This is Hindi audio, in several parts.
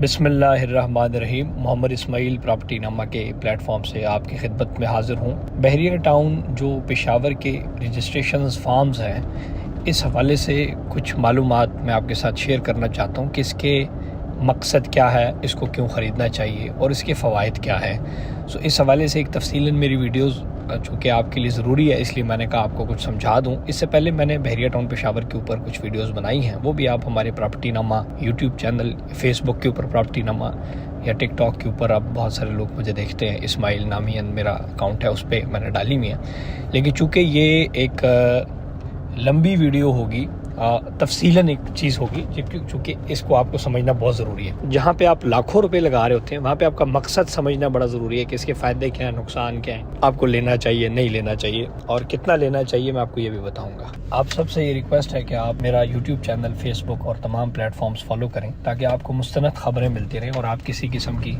बिस्मिल्लाहिर्रहमानिर्रहीम। मोहम्मद इस्माइल प्रॉपर्टी नामा के प्लेटफॉर्म से आपकी खिदमत में हाज़िर हूँ। बहरिया टाउन जो पेशावर के रजिस्ट्रेशन फार्म्स हैं, इस हवाले से कुछ मालूमात मैं आपके साथ शेयर करना चाहता हूँ कि इसके मकसद क्या है, इसको क्यों ख़रीदना चाहिए और इसके फ़वाइद क्या है। सो इस हवाले से एक तफसीलन मेरी वीडियोज़ चूँकि आपके लिए ज़रूरी है, इसलिए मैंने कहा आपको कुछ समझा दूँ। इससे पहले मैंने बहरिया टाउन पेशावर के ऊपर कुछ वीडियोस बनाई हैं, वो भी आप हमारे प्रॉपर्टी नामा यूट्यूब चैनल, फेसबुक के ऊपर प्रॉपर्टी नामा या टिकटॉक के ऊपर आप बहुत सारे लोग मुझे देखते हैं, इस्माइल नामियन मेरा अकाउंट है, उस पर मैंने डाली हुई है। लेकिन चूँकि ये एक लंबी वीडियो होगी, तफसीलन एक चीज़ होगी, चूँकि इसको आपको समझना बहुत ज़रूरी है। जहाँ पे आप लाखों रुपए लगा रहे होते हैं, वहाँ पे आपका मकसद समझना बड़ा ज़रूरी है कि इसके फ़ायदे क्या हैं, नुकसान क्या हैं, आपको लेना चाहिए नहीं लेना चाहिए और कितना लेना चाहिए, मैं आपको ये भी बताऊँगा। आप सबसे ये रिक्वेस्ट है कि आप मेरा यूट्यूब चैनल, फेसबुक और तमाम प्लेटफॉर्म्स फॉलो करें ताकि आपको मुस्तनद ख़बरें मिलती रहें और आप किसी किस्म की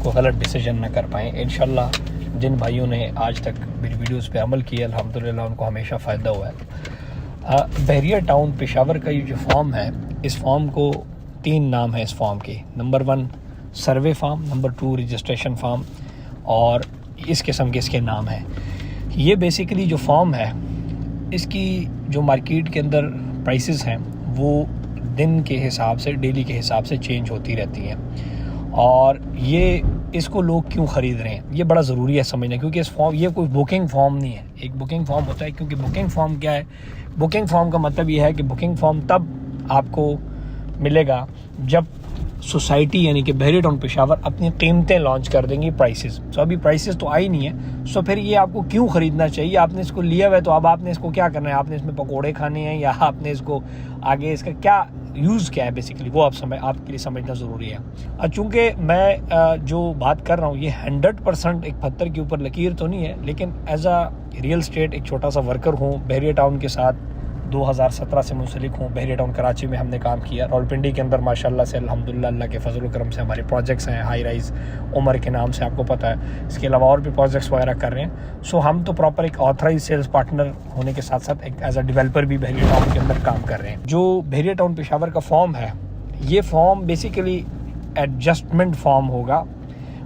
कोई गलत डिसीजन न कर पाएँ। इंशाल्लाह जिन भाइयों ने आज तक मेरी वीडियोज़ पर अमल किया, अल्हम्दुलिल्लाह उनको हमेशा फ़ायदा हुआ है। बहरिया टाउन पेशावर का ये जो फॉर्म है, इस फॉर्म को 3 नाम है इस फॉर्म के। नंबर 1 सर्वे फार्म, नंबर 2 रजिस्ट्रेशन फार्म और इस किस्म के इसके नाम हैं। ये बेसिकली जो फॉर्म है, इसकी जो मार्केट के अंदर प्राइसेस हैं वो दिन के हिसाब से, डेली के हिसाब से चेंज होती रहती हैं। और ये इसको लोग क्यों ख़रीद रहे हैं, ये बड़ा ज़रूरी है समझना, क्योंकि इस फॉर्म, ये कोई बुकिंग फॉर्म नहीं है। एक बुकिंग फॉर्म होता है, क्योंकि बुकिंग फॉर्म क्या है, बुकिंग फॉर्म का मतलब ये है कि बुकिंग फॉर्म तब आपको मिलेगा जब सोसाइटी यानी कि बहरिया टाउन पेशावर अपनी कीमतें लॉन्च कर देंगी, प्राइसेस। तो अभी प्राइसेस तो आई नहीं है, सो फिर ये आपको क्यों ख़रीदना चाहिए। आपने इसको लिया हुआ है तो अब आपने इसको क्या करना है, आपने इसमें पकोड़े खाने हैं या आपने इसको आगे इसका क्या यूज़ क्या है, बेसिकली वो आपके लिए समझना ज़रूरी है। चूँकि मैं जो बात कर रहा हूँ ये 100% एक पत्थर के ऊपर लकीर तो नहीं है, लेकिन एज आ रियल स्टेट एक छोटा सा वर्कर हूँ। बहरिया टाउन के साथ 2017 से मुंसलिक हूँ। बहरिया टाउन कराची में हमने काम किया। रावलपिंडी के अंदर माशाल्लाह से अल्हम्दुलिल्लाह अल्लाह के फजल करम से हमारे प्रोजेक्ट्स हैं, हाई राइज़ उमर के नाम से, आपको पता है। इसके अलावा और भी प्रोजेक्ट्स वगैरह कर रहे हैं। सो हम तो प्रॉपर एक ऑथराइज सेल्स पार्टनर होने के साथ साथ एक एज अ डेवलपर भी बहरिया टाउन के अंदर काम कर रहे हैं। जो बहरिया टाउन पेशावर का फॉर्म है, ये फॉर्म बेसिकली एडजस्टमेंट फॉर्म होगा।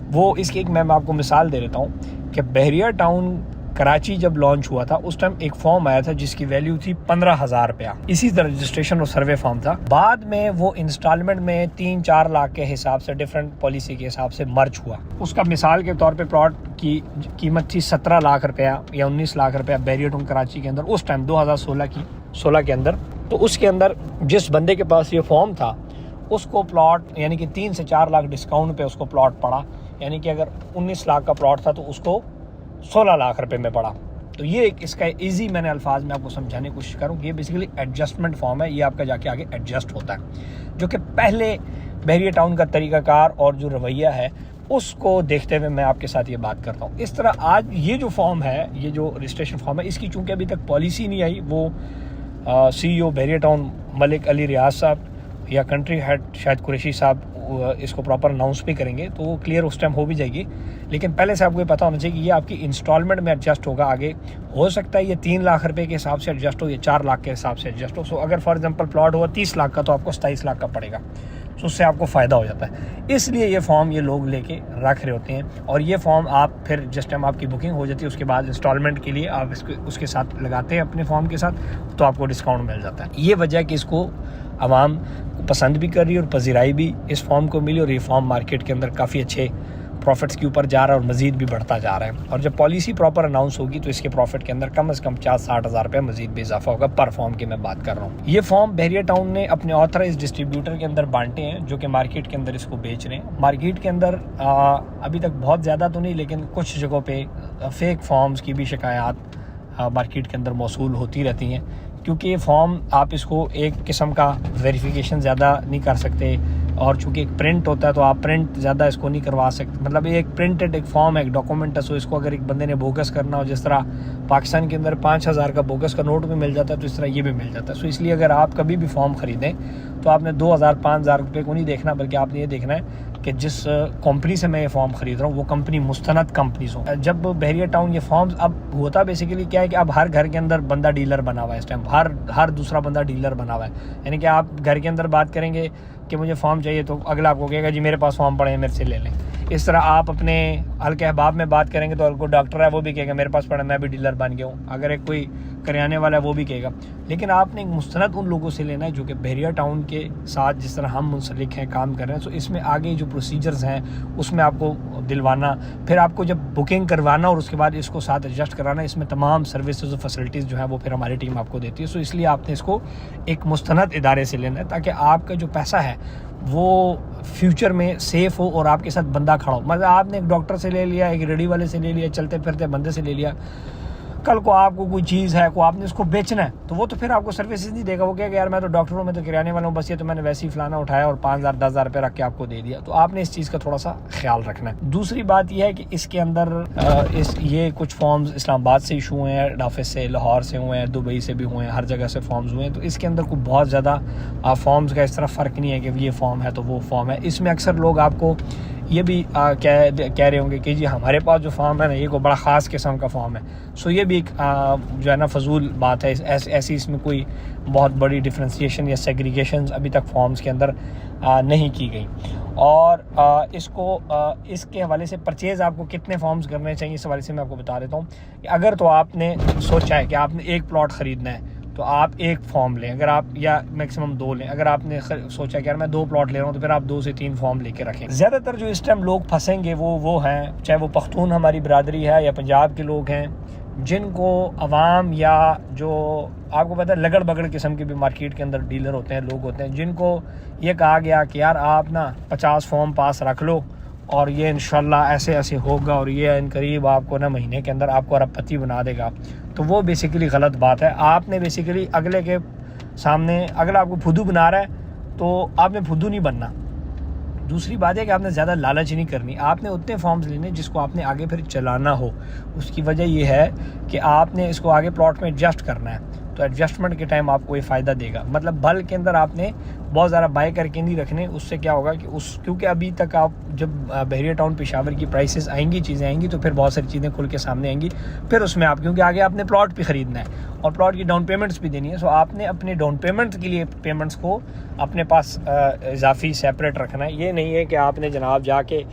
वो इसकी एक मैं आपको मिसाल दे देता हूँ कि बहरिया टाउन कराची जब लॉन्च हुआ था उस टाइम एक फॉर्म आया था जिसकी वैल्यू थी 15,000 रुपया। इसी तरह रजिस्ट्रेशन और सर्वे फॉर्म था। बाद में वो इंस्टॉलमेंट में 3-4 लाख के हिसाब से, डिफरेंट पॉलिसी के हिसाब से मर्ज हुआ। उसका मिसाल के तौर पे प्लॉट की कीमत थी 17 लाख रुपया या 19 लाख रुपया बहरिया टाउन कराची के अंदर उस टाइम 2016 के अंदर। तो उसके अंदर जिस बंदे के पास ये फॉर्म था उसको प्लॉट यानी कि 3 से 4 लाख डिस्काउंट पे उसको प्लॉट पड़ा, यानी कि अगर 19 लाख का प्लॉट था तो उसको 16 लाख रुपए में पड़ा। तो ये एक इसका इजी मैंने अल्फाज में आपको समझाने की कोशिश करूँ। ये बेसिकली एडजस्टमेंट फॉर्म है, ये आपका जाके आगे एडजस्ट होता है, जो कि पहले बहरिया टाउन का तरीक़ाकार और जो रवैया है उसको देखते हुए मैं आपके साथ ये बात करता हूँ। इस तरह आज ये जो फॉर्म है, ये जो रजिस्ट्रेशन फॉर्म है, इसकी चूँकि अभी तक पॉलिसी नहीं आई, वो CEO बहरिया टाउन मलिक अली रियाज साहब या कंट्री हेड शायद कुरैशी साहब इसको प्रॉपर अनाउंस भी करेंगे, तो वो क्लियर उस टाइम हो भी जाएगी। लेकिन पहले से आपको ये पता होना चाहिए कि ये आपकी इंस्टॉलमेंट में एडजस्ट होगा। आगे हो सकता है ये 3 लाख रुपए के हिसाब से एडजस्ट हो, या 4 लाख के हिसाब से एडजस्ट हो। सो अगर फॉर एग्जांपल प्लॉट हुआ 30 लाख का तो आपको 27 लाख का पड़ेगा। सो उससे आपको फ़ायदा हो जाता है। इसलिए ये फॉर्म ये लोग लेके रख रहे होते हैं, और ये फॉर्म आप फिर जिस टाइम आपकी बुकिंग हो जाती है उसके बाद इंस्टॉलमेंट के लिए आप इसको उसके साथ लगाते हैं अपने फॉर्म के साथ, तो आपको डिस्काउंट मिल जाता है। ये वजह है कि इसको आवाम पसंद भी कर रही है और पजीराई भी इस फॉर्म को मिली, और ये फॉर्म मार्केट के अंदर काफ़ी अच्छे प्रॉफिट्स के ऊपर जा रहा है और मज़ीद भी बढ़ता जा रहा है। और जब पॉलिसी प्रॉपर अनाउंस होगी तो इसके प्रॉफिट के अंदर कम से कम 50-60 हज़ार रुपये मज़ीद भी इजाफा होगा पर फॉर्म की मैं बात कर रहा हूँ। ये फॉर्म बहरिया टाउन ने अपने ऑथराइज डिस्ट्रीब्यूटर के अंदर बांटे हैं, जो कि मार्केट के अंदर इसको बेच रहे हैं। मार्केट के अंदर अभी तक बहुत ज़्यादा तो नहीं, लेकिन कुछ जगहों पर फेक फॉर्म्स की भी शिकायत मार्केट के अंदर मौसूल होती रहती हैं, क्योंकि ये फॉर्म आप इसको एक किस्म का वेरिफिकेशन ज़्यादा नहीं कर सकते, और चूँकि एक प्रिंट होता है तो आप प्रिंट ज़्यादा इसको नहीं करवा सकते। मतलब ये एक प्रिंटेड एक फॉर्म है, एक डॉक्यूमेंट है। सो इसको अगर एक बंदे ने बोगस करना हो, जिस तरह पाकिस्तान के अंदर 5,000 का बोगस का नोट भी मिल जाता है, तो इस तरह ये भी मिल जाता है। सो इसलिए अगर आप कभी भी फॉर्म ख़रीदें तो आपने 2,000-5,000 रुपये को नहीं देखना, बल्कि आपने ये देखना है कि जिस कंपनी से मैं ये फॉर्म ख़रीद रहा हूँ वो कंपनी मुस्तनद कंपनीज हो। जब बहरिया टाउन ये फॉर्म्स, अब होता बेसिकली क्या है कि अब हर घर के अंदर बंदा डीलर बना हुआ है इस टाइम, हर दूसरा बंदा डीलर बना हुआ है। यानी कि आप घर के अंदर बात करेंगे कि मुझे फॉर्म चाहिए तो अगला आपको कहेगा जी मेरे पास फॉर्म पड़े हैं, मेरे से ले लें। इस तरह आप अपने हल्के अहबाब में बात करेंगे तो कोई डॉक्टर है वो भी कहेगा मेरे पास पड़ा, मैं भी डीलर बन गया हूँ। अगर एक कोई करियाने वाला है वो भी कहेगा। लेकिन आपने एक मुस्तनद उन लोगों से लेना है जो कि बहरिया टाउन के साथ जिस तरह हम मुंसलिक हैं, काम कर रहे हैं। तो इसमें आगे जो प्रोसीजर्स हैं उसमें आपको दिलवाना, फिर आपको जब बुकिंग करवाना और उसके बाद इसको साथ एडजस्ट कराना, इसमें तमाम सर्विसेज और फैसिलिटीज़ जो है वो फिर हमारी टीम आपको देती है। सो इसलिए आपने इसको एक मुस्तनद इदारे से लेना है ताकि आपका जो पैसा है वो फ्यूचर में सेफ़ हो और आपके साथ बंदा खड़ा हो। मतलब आपने एक डॉक्टर से ले लिया, एक रेडी वाले से ले लिया, चलते फिरते बंदे से ले लिया, कल को आपको कोई चीज़ है को आपने उसको बेचना है तो वो तो फिर आपको सर्विसेज नहीं देगा। वो कहेगा यार मैं तो डॉक्टर हूँ, मैं तो किराने वाला हूँ, बस ये तो मैंने वैसे ही फलाना उठाया और 5,000 10,000 रुपये रख के आपको दे दिया। तो आपने इस चीज़ का थोड़ा सा ख्याल रखना है। दूसरी बात यह है कि इसके अंदर ये कुछ फॉर्म्स इस्लामाबाद से इशू हुए हैं, हेड ऑफिस से, लाहौर से हुए हैं, दुबई से भी हुए हैं, हर जगह से फॉर्म्स हुए हैं। तो इसके अंदर कोई बहुत ज़्यादा फॉर्म्स का इस तरह फ़र्क नहीं है कि ये फॉर्म है तो वो फॉर्म है। इसमें अक्सर लोग आपको ये भी कह रहे होंगे कि जी हमारे पास जो फॉर्म है ना ये कोई बड़ा ख़ास किस्म का फॉर्म है। सो ये भी एक जो है ना फजूल बात है। ऐसी इसमें कोई बहुत बड़ी डिफ्रेंशिएशन या सेग्रीगेशन अभी तक फॉर्म्स के अंदर नहीं की गई। और इसके हवाले से परचेज़ आपको कितने फॉर्म्स करने चाहिए इस हवाले से मैं आपको बता देता हूँ कि अगर तो आपने सोचा है कि आपने एक प्लॉट ख़रीदना है तो आप एक फॉर्म लें, अगर आप, या मैक्सिमम 2 लें। अगर आपने सोचा कि यार मैं 2 प्लॉट ले रहा हूँ तो फिर आप 2 से 3 फॉर्म लेके रखें। ज़्यादातर जो इस टाइम लोग फंसेंगे वो हैं, चाहे वो पख्तून हमारी बिरादरी है या पंजाब के लोग हैं, जिनको अवाम या जो आपको पता है लगड़ बगड़ किस्म के भी मार्केट के अंदर डीलर होते हैं, लोग होते हैं, जिनको ये कहा गया कि यार आप ना 50 फॉर्म पास रख लो और ये इंशाल्लाह ऐसे ऐसे होगा और ये इन करीब आपको ना महीने के अंदर आपको अरबपति बना देगा। तो वो बेसिकली गलत बात है। आपने बेसिकली अगले के सामने, अगला आपको फुदू बना रहा है तो आपने फुदू नहीं बनना। दूसरी बात है कि आपने ज़्यादा लालच नहीं करनी, आपने उतने फॉर्म्स लेने जिसको आपने आगे फिर चलाना हो। उसकी वजह यह है कि आपने इसको आगे प्लॉट में एडजस्ट करना है, तो एडजस्टमेंट के टाइम आपको ये फ़ायदा देगा। मतलब बल्क के अंदर आपने बहुत ज़्यादा बाय करके नहीं रखने। उससे क्या होगा कि क्योंकि अभी तक आप जब बहरिया टाउन पेशावर की प्राइसेस आएंगी, चीज़ें आएंगी, तो फिर बहुत सारी चीज़ें खुल के सामने आएंगी। फिर उसमें आप, क्योंकि आगे आपने प्लॉट भी ख़रीदना है और प्लॉट की डाउन पेमेंट्स भी देनी है। सो आपने अपने डाउन पेमेंट्स के लिए पेमेंट्स को अपने पास इजाफी सेपरेट रखना है। ये नहीं है कि आपने जनाब जाके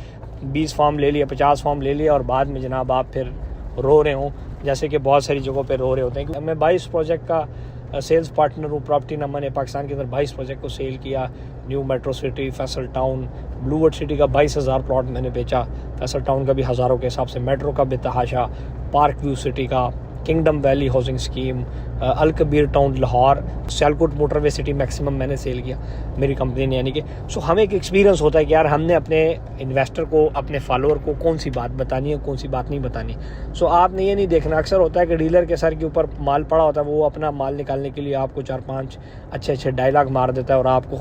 20 फॉर्म ले लिया, 50 फॉर्म ले लिया और बाद में जनाब आप फिर रो रहे हों, जैसे कि बहुत सारी जगहों पे रो रहे होते हैं। मैं 22 प्रोजेक्ट का सेल्स पार्टनर हूँ। प्रॉपर्टी नंबर ने पाकिस्तान के अंदर 22 प्रोजेक्ट को सेल किया। New metro city, Faisal town, boulevard city का 22,000 प्लॉट मैंने बेचा, फैसल टाउन का भी हज़ारों के हिसाब से, मेट्रो का बेतहाशा, पार्क व्यू सिटी का, kingdom valley housing scheme, Al Kabir town Lahore, Sialkot motorway city maximum मैंने सेल किया मेरी कंपनी ने। यानी कि हमें एक एक्सपीरियंस होता है कि यार हमने अपने इन्वेस्टर को, अपने फॉलोअर को कौन सी बात बतानी है, कौन सी बात नहीं बतानी। आपने ये नहीं देखना, अक्सर होता है कि डीलर के सर के ऊपर माल पड़ा होता है, वो अपना माल निकालने के लिए आपको 4-5 अच्छे डायलॉग मार देता है और आपको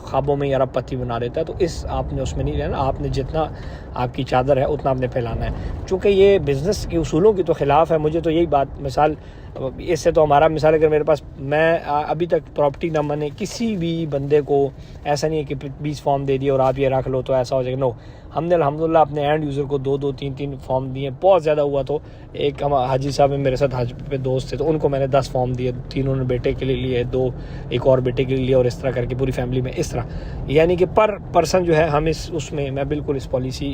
ख्वाबों में अरबपति बना देता है। तो आपने उसमें नहीं रहना, आपने जितना आपकी चादर है उतना आपने फैलाना है। चूँकि ये बिज़नेस के उसूलों की तो ख़िलाफ़ है। मुझे तो यही बात, मिसाल इससे तो हमारा मिसाल, अगर मेरे पास, मैं अभी तक प्रॉपर्टी नंबर ने किसी भी बंदे को ऐसा नहीं है कि 20 फॉर्म दे दिए और आप ये रख लो तो ऐसा हो जाएगा। नो, हमने अल्हम्दुलिल्लाह अपने एंड यूज़र को 2-2, 3-3 फॉर्म दिए। बहुत ज़्यादा हुआ तो एक हाजी साहब है मेरे साथ, हज पे दोस्त थे, तो उनको मैंने 10 फॉर्म दिए, 3 उन्होंने बेटे के लिए लिए, 2 एक और बेटे के लिए लिए, और इस तरह करके पूरी फैमिली में इस तरह। यानी कि पर पर्सन जो है हम उसमें मैं बिल्कुल इस पॉलिसी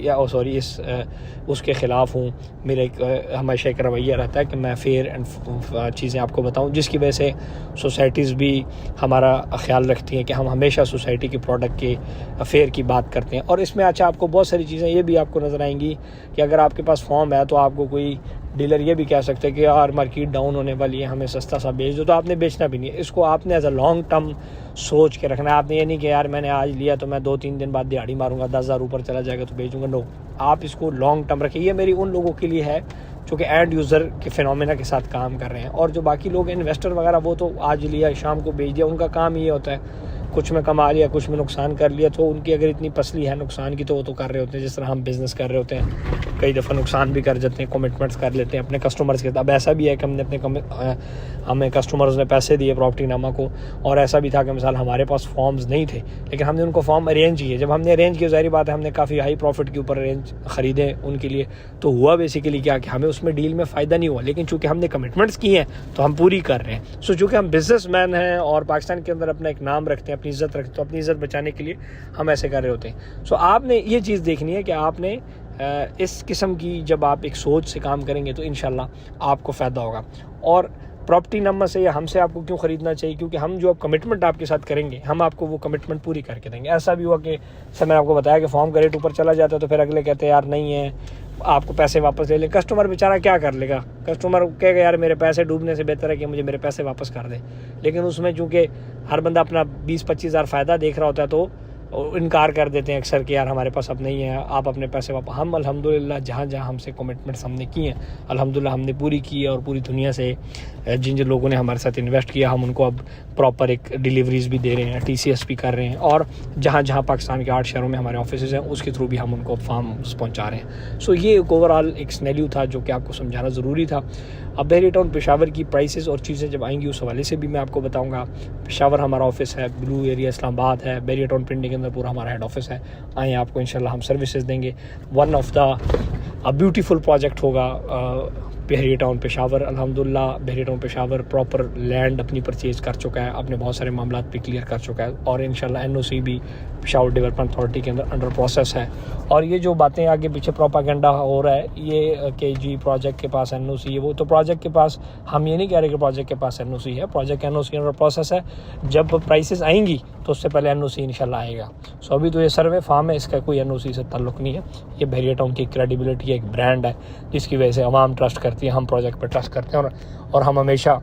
उसके ख़िलाफ़ हूँ। मेरा एक हमेशा एक रवैया रहता है कि मैं फेयर एंड चीज़ें आपको बताऊं, जिसकी वजह से सोसाइटीज़ भी हमारा ख्याल रखती हैं कि हम हमेशा सोसाइटी के प्रोडक्ट के फेयर की बात करते हैं। और इसमें अच्छा आपको बहुत सारी चीज़ें ये भी आपको नज़र आएंगी कि अगर आपके पास फॉर्म है तो आपको कोई डीलर ये भी कह सकते हैं कि यार मार्केट डाउन होने वाली है, हमें सस्ता सा बेच दो, तो आपने बेचना भी नहीं है। इसको आपने एज अ लॉन्ग टर्म सोच के रखना है। आपने ये नहीं कि यार मैंने आज लिया तो मैं 2-3 दिन बाद दिहाड़ी मारूंगा, 10,000 ऊपर चला जाएगा तो बेचूंगा। नो, आप इसको लॉन्ग टर्म रखिए। ये मेरी उन लोगों के लिए है जो कि एंड यूज़र के फिनोमेना के साथ काम कर रहे हैं। और जो बाकी लोग इन्वेस्टर वगैरह, वो तो आज लिया शाम को बेच दिया, उनका काम ये होता है कुछ में कमा लिया, कुछ में नुकसान कर लिया, तो उनकी अगर इतनी पसली है नुकसान की तो वो तो कर रहे होते हैं। जिस तरह हम बिज़नेस कर रहे होते हैं, कई दफ़ा नुकसान भी कर जाते हैं, कमिटमेंट्स कर लेते हैं अपने कस्टमर्स के। अब ऐसा भी है कि हमें कस्टमर्स ने पैसे दिए प्रॉपर्टी नामा को, और ऐसा भी था कि मिसाल हमारे पास फॉर्म्स नहीं थे, लेकिन हमने उनको फॉर्म अरेंज किए। जब हमने अरेंज किया, ज़ाहिर बात है हमने काफ़ी हाई प्रॉफिट के ऊपर अरेंज ख़रीदे उनके लिए, तो हुआ बेसिकली क्या कि हमें उसमें डील में फ़ायदा नहीं हुआ, लेकिन चूँकि हमने कमिटमेंट्स की हैं तो हम पूरी कर रहे हैं। सो चूँकि हम बिजनेसमैन हैं और पाकिस्तान के अंदर अपना एक नाम रखते हैं, अपनी इज़्ज़त रखते हैं, तो अपनी इज़्ज़त बचाने के लिए हम ऐसे कर रहे होते हैं। सो आपने ये चीज़ देखनी है कि आपने इस किस्म की जब आप एक सोच से काम करेंगे तो इंशाल्लाह आपको फ़ायदा होगा। और प्रॉपर्टी नंबर से या हमसे आपको क्यों ख़रीदना चाहिए, क्योंकि हम जो अब कमिटमेंट आपके साथ करेंगे, हम आपको वो कमिटमेंट पूरी करके देंगे। ऐसा भी हुआ कि सर मैंने आपको बताया कि फॉर्म का रेट ऊपर चला जाता है तो फिर अगले कहते हैं यार नहीं है, आपको पैसे वापस ले लें। कस्टमर बेचारा क्या कर लेगा, कस्टमर कहेगा यार मेरे पैसे डूबने से बेहतर है कि मुझे मेरे पैसे वापस कर दे। लेकिन उसमें चूँकि हर बंदा अपना 20-25 हज़ार फ़ायदा देख रहा होता है तो इनकार कर देते हैं अक्सर कि यार हमारे पास अब नहीं है, आप अपने पैसे वापस। हम अल्हम्दुलिल्लाह जहाँ जहाँ हमसे कमिटमेंट्स हमने की हैं, अल्हम्दुलिल्लाह हमने पूरी की है, और पूरी दुनिया से जिन जिन लोगों ने हमारे साथ इन्वेस्ट किया, हम उनको अब प्रॉपर एक डिलीवरीज भी दे रहे हैं, TCS भी कर रहे हैं, और जहाँ जहाँ पाकिस्तान के 8 शहरों में हमारे ऑफिस हैं उसके थ्रू भी हम उनको फार्म्स पहुँचा रहे हैं। सो ये एक ओवरऑल एक स्नैल्यू था जो कि आपको समझाना ज़रूरी था। अब बहरिया टाउन पेशावर की प्राइसेस और चीज़ें जब आएंगी उस हवाले से भी मैं आपको बताऊंगा। पेशावर हमारा ऑफिस है, ब्लू एरिया इस्लामाबाद है, बहरिया टाउन पिंडी के अंदर पूरा हमारा हेड ऑफिस है। आए आपको इंशाल्लाह हम सर्विसेज देंगे। One of the beautiful project होगा बहरिया टाउन पेशावर। अल्हम्दुलिल्लाह बहरिया टाउन पेशावर प्रॉपर लैंड अपनी परचेज़ कर चुका है, अपने बहुत सारे मामलात भी क्लियर कर चुका है, और इंशाल्लाह NOC भी पेशावर डेवलपमेंट अथॉरिटी के अंदर अंडर प्रोसेस है। और ये जो बातें आगे पीछे प्रोपागेंडा हो रहा है ये कि जी प्रोजेक्ट के पास NOC है, वो तो प्रोजेक्ट के पास, हम ये नहीं कह रहे कि प्रोजेक्ट के पास NOC है, प्रोजेक्ट NOC अंडर प्रोसेस है। जब प्राइसेस आएंगी तो उससे पहले NOC इंशाल्लाह आएगा। सो अभी तो ये सर्वे फार्म है, इसका कोई NOC से ताल्लुक़ नहीं है। ये बहरिया टाउन की क्रेडिबिलिटी है, एक ब्रांड है जिसकी वजह से अवाम ट्रस्ट करती है, हम प्रोजेक्ट पर ट्रस्ट करते हैं, और हम हमेशा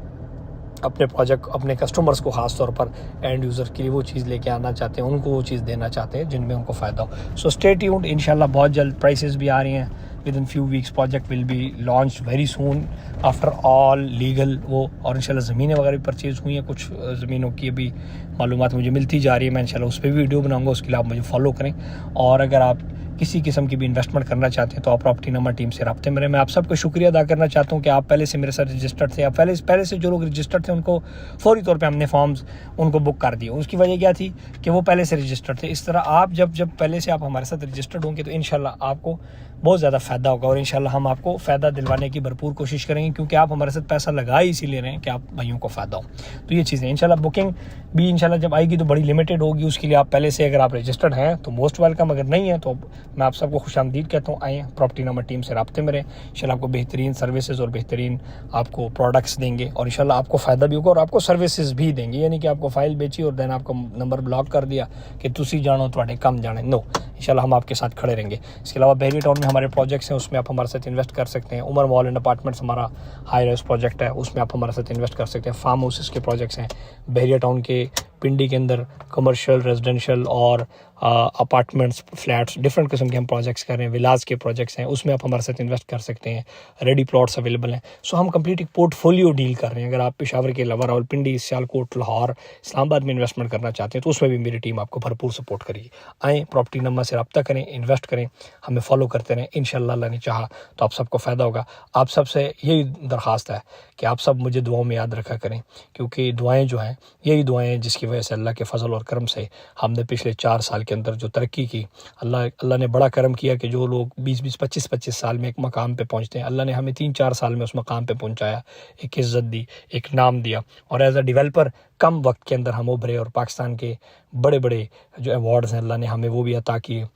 अपने प्रोजेक्ट, अपने कस्टमर्स को ख़ास तौर पर एंड यूज़र के लिए वो चीज़ लेके आना चाहते हैं, उनको वो चीज़ देना चाहते हैं जिनमें उनको फ़ायदा हो। सो स्टे ट्यून्ड, इंशाल्लाह बहुत जल्द प्राइसेस भी आ रही हैं। With in few weeks project will be launch very soon after all legal वो, और इंशाल्लाह ज़मीनें वगैरह भी परचेज़ हुई हैं, कुछ ज़मीनों की अभी मालूमात मुझे मिलती जा रही है। मैं इंशाल्लाह उस पर भी वीडियो बनाऊँगा, उसके लिए आप मुझे फॉलो करें। और अगर आप किसी किस्म की भी इन्वेस्टमेंट करना चाहते हैं तो आप प्रॉपर्टी नंबर टीम से रब्ते में रहें। मैं आप सबको शुक्रिया अदा करना चाहता हूं कि आप पहले से मेरे साथ रजिस्टर्ड थे, आप पहले से जो लोग रजिस्टर्ड थे उनको फौरी तौर पे हमने फॉर्म्स उनको बुक कर दिए। उसकी वजह क्या थी कि वो पहले से रजिस्टर्ड थे। इस तरह आप जब पहले से आप हमारे साथ रजिस्टर्ड होंगे तो इंशाल्लाह आपको बहुत ज़्यादा फ़ायदा होगा, और इंशाल्लाह हम आपको फ़ायदा दिलवाने की भरपूर कोशिश करेंगे, क्योंकि आप हमारे साथ पैसा लगा ही इसीलिए रहे हैं कि आप भाइयों को फ़ायदा हो। तो ये चीज़ें इंशाल्लाह बुकिंग भी इंशाल्लाह जब आएगी तो बड़ी लिमिटेड होगी, उसके लिए आप पहले से अगर आप रजिस्टर्ड हैं तो मोस्ट वेलकम, अगर नहीं है तो मैं आप सबको खुशामदीद कहता हूँ। आएँ प्रॉपर्टी नंबर टीम से रब्ते में रहें, इंशाल्लाह आपको बेहतरीन सर्विसेज और बेहतरीन आपको प्रोडक्ट्स देंगे, और इंशाल्लाह आपको फ़ायदा भी होगा और आपको सर्विसेज भी देंगे। यानी कि आपको फ़ाइल बेची और दैन आपका नंबर ब्लॉक कर दिया कि तुसी जानो थोड़े कम जाने, नो, इंशाल्लाह हम आपके साथ खड़े रहेंगे। इसके अलावा बहरिया टाउन में हमारे प्रोजेक्ट्स हैं, उसमें आप हमारे साथ इन्वेस्ट कर सकते हैं। उमर मॉल एंड अपार्टमेंट्स हमारा हाई राइज प्रोजेक्ट है, उसमें आप हमारे साथ इन्वेस्ट कर सकते हैं। फार्म हाउसेस के प्रोजेक्ट्स हैं बहरिया टाउन के पिंडी के अंदर, कमर्शियल, रेजिडेंशियल और अपार्टमेंट्स, फ्लैट्स, डिफरेंट किस्म के हम प्रोजेक्ट्स कर रहे हैं। विलाज के प्रोजेक्ट्स हैं, उसमें आप हमारे साथ इन्वेस्ट कर सकते हैं। रेडी प्लॉट्स अवेलेबल हैं। सो हम कंप्लीट एक पोर्टफोलियो डील कर रहे हैं। अगर आप पेशावर के अलावा रावलपिंडी, सियालकोट, लाहौर, इस्लामाबाद में इन्वेस्टमेंट करना चाहते हैं तो उसमें भी मेरी टीम आपको भरपूर सपोर्ट करेगी। आएँ प्रॉपर्टी नंबर से रब्ता करें, इन्वेस्ट करें, हमें फॉलो करते रहें। इंशाल्लाह अल्लाह ने चाहा तो आप सबको फ़ायदा होगा। आप सबसे यही दरख्वास्त है कि आप सब मुझे दुआओं में याद रखा करें, क्योंकि दुआएं जो हैं यही दुआएं हैं जिसकी वजह से अल्लाह के फजल और करम से हमने पिछले 4 साल के अंदर जो तरक्की की, अल्लाह ने बड़ा करम किया कि जो लोग 20-20, 25-25 साल में एक मकाम पे पहुंचते हैं, अल्लाह ने हमें 3-4 साल में उस मकाम पे पहुंचाया, एक इज़्ज़त दी, एक नाम दिया, और एज अ डेवलपर कम वक्त के अंदर हम उभरे और पाकिस्तान के बड़े बड़े जो अवार्ड्स हैं अल्लाह ने हमें वो भी अता किए।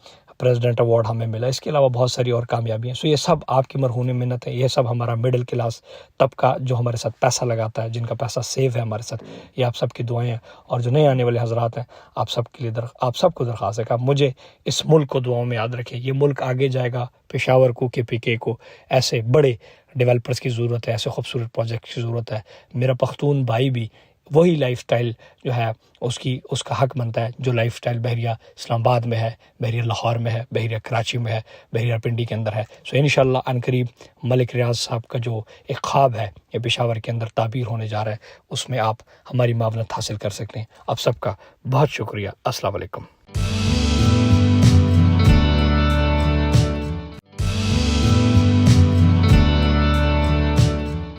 प्रेसिडेंट अवार्ड हमें मिला, इसके अलावा बहुत सारी और कामयाबियाँ। सो ये सब आपकी मरहून मेहनत है, ये सब हमारा मिडिल क्लास तबका जो हमारे साथ पैसा लगाता है, जिनका पैसा सेव है हमारे साथ, ये आप सबकी दुआएं हैं। और जो नए आने वाले हजरात हैं, आप सबके लिए आप सबको दरख्वास्त है कि आप मुझे इस मुल्क को दुआओं में याद रखें। ये मुल्क आगे जाएगा, पेशावर को, KPK को ऐसे बड़े डेवलपर्स की ज़रूरत है, ऐसे खूबसूरत प्रोजेक्ट की ज़रूरत है। मेरा पख्तून भाई भी वही लाइफस्टाइल जो है उसका हक बनता है जो लाइफस्टाइल बहरिया इस्लामाबाद में है, बहरिया लाहौर में है, बहरिया कराची में है, बहरिया पिंडी के अंदर है। सो इंशाल्लाह अनकरीब मलिक रियाज साहब का जो एक ख्वाब है ये पेशावर के अंदर ताबीर होने जा रहा है, उसमें आप हमारी मावनत हासिल कर सकते हैं। आप सबका बहुत शुक्रिया। अस्सलाम वालेकुम।